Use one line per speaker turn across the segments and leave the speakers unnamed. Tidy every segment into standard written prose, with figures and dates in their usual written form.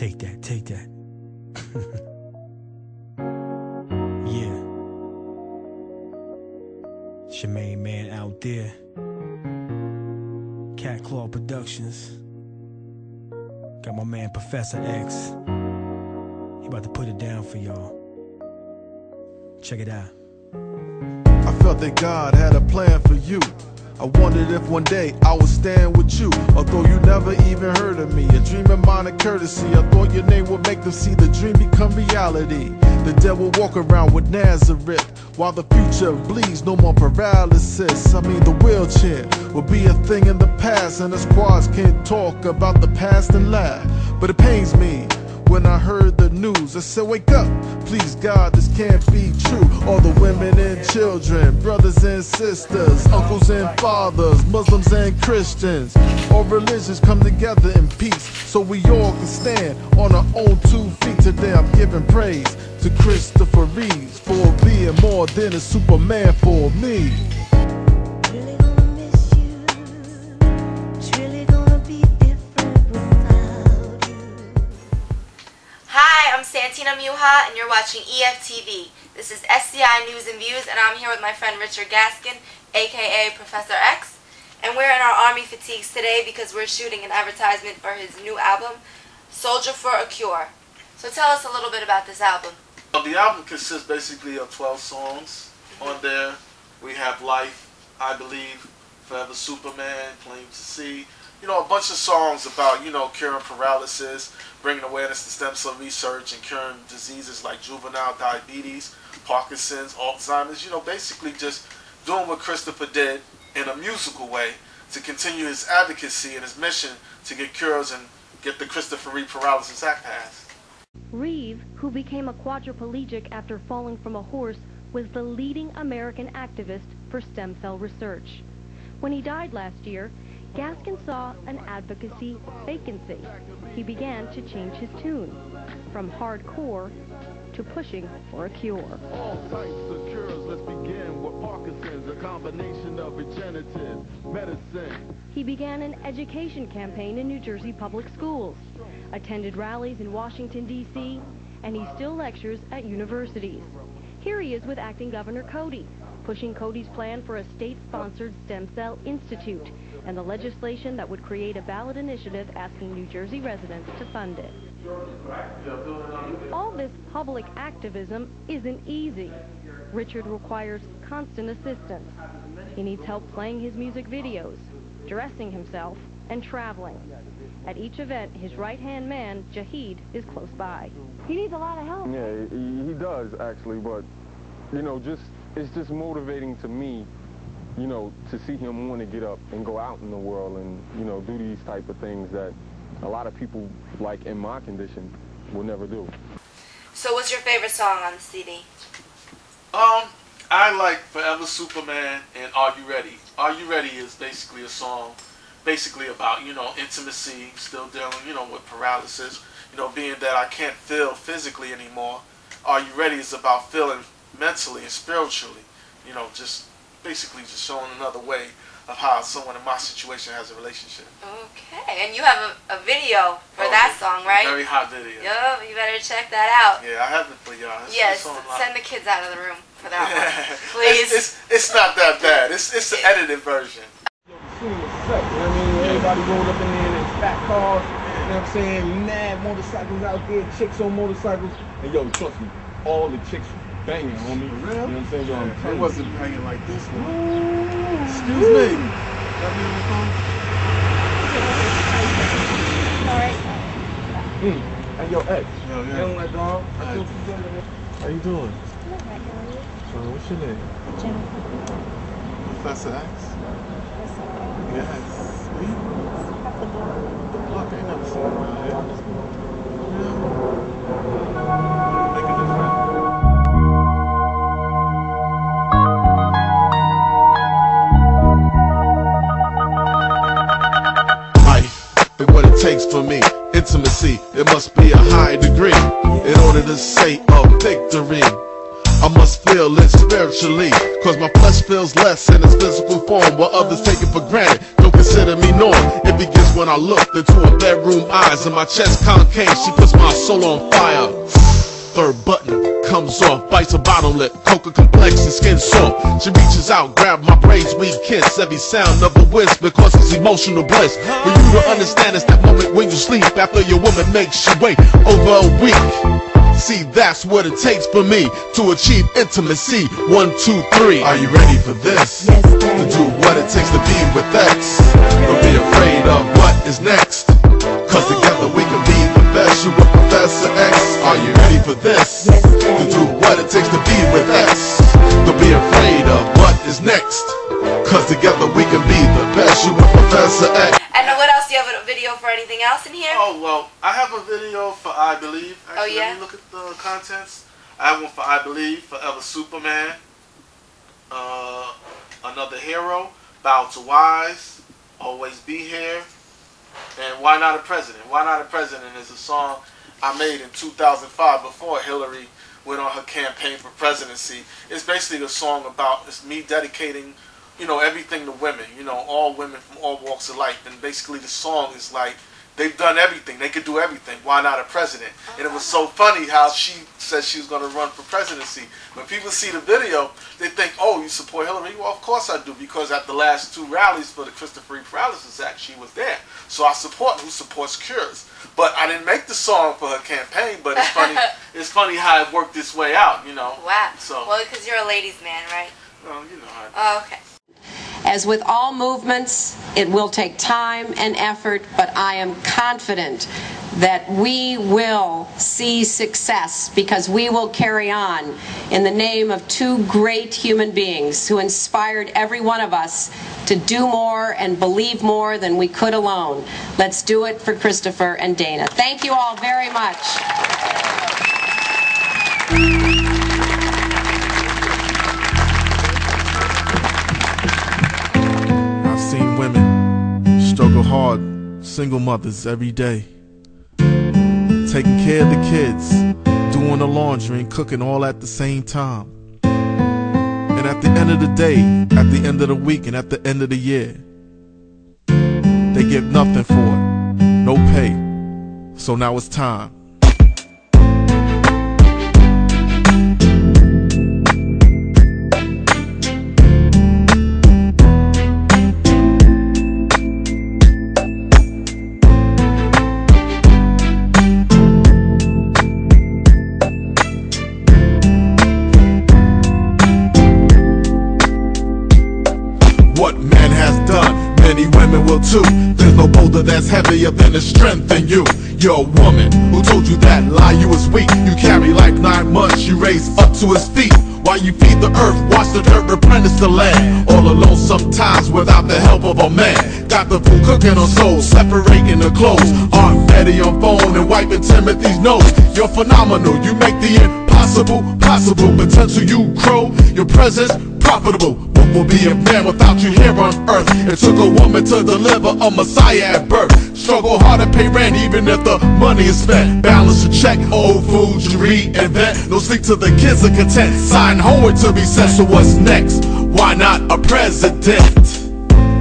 Take that, take that. Yeah. It's your main man out there. Cat Claw Productions. Got my man Professor X. He about to put it down for y'all. Check it out.
I felt that God had a plan for you. I wondered if one day I would stand with you. Although you never even heard of me, a dream of mine of courtesy. I thought your name would make them see the dream become reality. The dead will walk around with Nazareth, while the future bleeds, no more paralysis. I mean, the wheelchair will be a thing in the past, and the squads can't talk about the past and laugh. But it pains me when I heard the news. I said, wake up, please God, this can't be true. All the women and children, brothers and sisters, uncles and fathers, Muslims and Christians, all religions come together in peace, so we all can stand on our own 2 feet. Today I'm giving praise to Christopher Reeves for being more than a Superman for me.
Santina Muha, and you're watching EFTV. This is SCI News and Views, and I'm here with my friend Richard Gaskin, aka Professor X, and we're in our army fatigues today because we're shooting an advertisement for his new album, Soldier for a Cure. So tell us a little bit about this album.
Well, the album consists basically of 12 songs. On there we have Life, I Believe, Forever Superman, Claim to See. You know, a bunch of songs about, you know, curing paralysis, bringing awareness to stem cell research and curing diseases like juvenile diabetes, Parkinson's, Alzheimer's. You know, basically just doing what Christopher did in a musical way to continue his advocacy and his mission to get cures and get the Christopher Reeve Paralysis Act passed.
Reeve, who became a quadriplegic after falling from a horse, was the leading American activist for stem cell research. When he died last year, Gaskin saw an advocacy vacancy. He began to change his tune, from hardcore to pushing for a cure.
All types of cures, let's begin with Parkinson's, a combination of regenerative medicine.
He began an education campaign in New Jersey public schools, attended rallies in Washington, D.C., and he still lectures at universities. Here he is with Acting Governor Cody, pushing Cody's plan for a state-sponsored stem cell institute and the legislation that would create a ballot initiative asking New Jersey residents to fund it. All this public activism isn't easy. Richard requires constant assistance. He needs help playing his music videos, dressing himself, and traveling. At each event, his right-hand man, Jahid, is close by. He needs a lot of help.
Yeah, he does, actually, but, you know, it's just motivating to me, you know, to see him want to get up and go out in the world and, you know, do these type of things that a lot of people, like in my condition, will never do.
So what's your favorite song on the CD?
I like Forever Superman and Are You Ready? Are You Ready is basically a song basically about, you know, intimacy, still dealing, you know, with paralysis, you know, being that I can't feel physically anymore. Are You Ready is about feeling mentally and spiritually, you know, just basically just showing another way of how someone in my situation has a relationship.
Okay, and you have a video for that song, right?
Very hot video.
Yo, you better check that out.
Yeah, I have it for y'all.
Yes, send the kids out of the room for that one, please.
It's not that bad. It's the edited version.
You know what I mean? Everybody rolled up in there in their fat cars, you know what I'm saying? Mad motorcycles out there, chicks on motorcycles. And yo, trust me, all the chicks banging, homie. For real? You know what I'm saying? Yo,
It wasn't banging like this one. Excuse me.
Alright. Hey, yo, X.
Yo, yeah.
You know my dog?
How you doing? What's your name?
Jennifer.
Professor X? Yes. Sweet. The block, I ain't never seen him around here. Make a difference. What it takes for me, intimacy, it must be a high degree in order to say a victory. I must feel it spiritually, cause my flesh feels less in its physical form, while others take it for granted, don't consider me norm. It begins when I looked into her bedroom eyes, and my chest concave, she puts my soul on fire. Third button comes off, bites a bottom lip, coca complex and skin soft. She reaches out, grab my braids, we kiss, every sound of a whisper, because it's emotional bliss. For you to understand, it's that moment when you sleep after your woman makes you wait over a week. See, that's what it takes for me to achieve intimacy. 1, 2, 3. Are you ready for this?
Yes,
to do what it takes to be with X. Don't be afraid of what is next, cause together we can be the best. You with Professor X. Are you ready for this?
Yes,
to do what it takes to be with X. Don't be afraid of what is next, cause together we can be the best. You with Professor X.
And what else? Do you have a video for anything else in here?
Oh, well, I have a video for I Believe. Actually,
Oh, yeah?
let me look at the contents. I have one for I Believe, Forever Superman, Another Hero, Bow to Wise, Always Be Here, and Why Not a President. Why Not a President is a song I made in 2005 before Hillary went on her campaign for presidency. It's basically a song about, it's me dedicating, you know, everything to women, you know, all women from all walks of life. And basically the song is like, they've done everything. They could do everything. Why not a president? And it was so funny how she said she was going to run for presidency. When people see the video, they think, oh, you support Hillary? Well, of course I do, because at the last 2 rallies for the Christopher Paralysis Act, she was there. So I support who supports cures. But I didn't make the song for her campaign, but it's funny. It's funny how it worked this way out, you know.
Wow.
So,
well, because you're a ladies' man, right?
well, you know how
Oh, okay.
As with all movements, it will take time and effort, but I am confident that we will see success, because we will carry on in the name of 2 great human beings who inspired every one of us to do more and believe more than we could alone. Let's do it for Christopher and Dana. Thank you all very much.
I've seen women struggle hard, single mothers every day, taking care of the kids, doing the laundry and cooking all at the same time. And at the end of the day, at the end of the week, and at the end of the year, they get nothing for it, no pay. So now it's time. What man has done, many women will too. There's no boulder that's heavier than the strength in you. You're a woman who told you that lie, you was weak. You carry like 9 months, you raise up to his feet. While you feed the earth, watch the dirt replenish the land. All alone sometimes without the help of a man. Got the food cooking on souls, separating the clothes. Aunt Betty on phone and wiping Timothy's nose. You're phenomenal, you make the impossible possible. But until you grow, your presence profitable. What will be a man without you here on earth? It took a woman to deliver a Messiah at birth. Struggle hard to pay rent even if the money is spent. Balance a check, old foods you reinvent. No sleep till the kids are content. Sign homework to be sent. So what's next? Why not a president?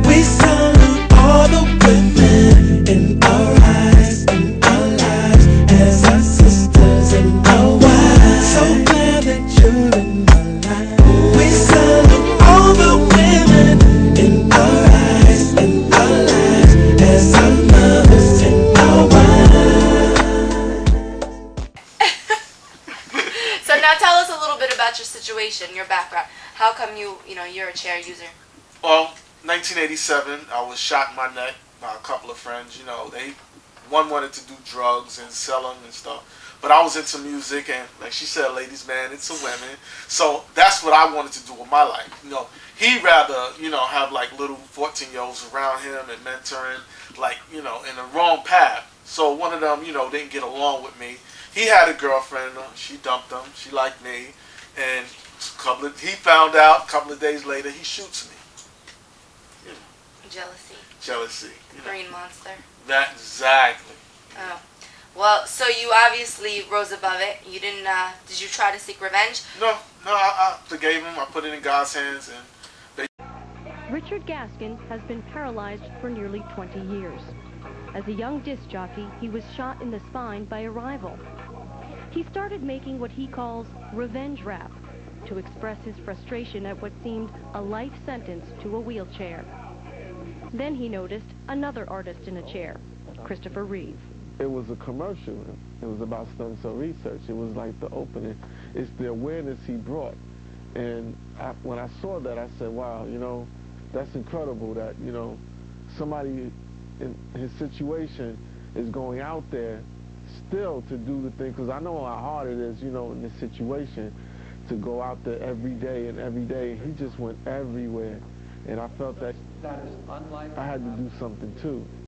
We salute all the women in our eyes, in our lives, as our sisters and our wives. So glad that you're in my life. We salute all the women in our eyes, in our lives, as our mothers and our wives.
So now tell us a little bit about your situation, your background. How come you're a chair user?
Well, 1987, I was shot in my neck by a couple of friends. You know, one wanted to do drugs and sell them and stuff, but I was into music, and like she said, ladies man, it's a women. So that's what I wanted to do with my life. You know, he'd rather, you know, have like little 14-year-olds around him and mentoring, like, you know, in the wrong path. So one of them, you know, didn't get along with me. He had a girlfriend, she dumped him, she liked me, and he found out a couple of days later, he shoots me. You know.
Jealousy.
Jealousy. You know.
Green monster.
That exactly.
Oh. Well, so you obviously rose above it. You didn't, did you try to seek revenge?
No, I forgave him. I put it in God's hands, and
Richard Gaskin has been paralyzed for nearly 20 years. As a young disc jockey, he was shot in the spine by a rival. He started making what he calls revenge rap to express his frustration at what seemed a life sentence to a wheelchair. Then he noticed another artist in a chair, Christopher Reeve.
It was a commercial. It was about stem cell research. It was like the opening. It's the awareness he brought. And when I saw that, I said, wow, you know, that's incredible that, you know, somebody in his situation is going out there still to do the thing, because I know how hard it is, you know, in this situation to go out there every day and every day. He just went everywhere, and I felt that I had to do something too.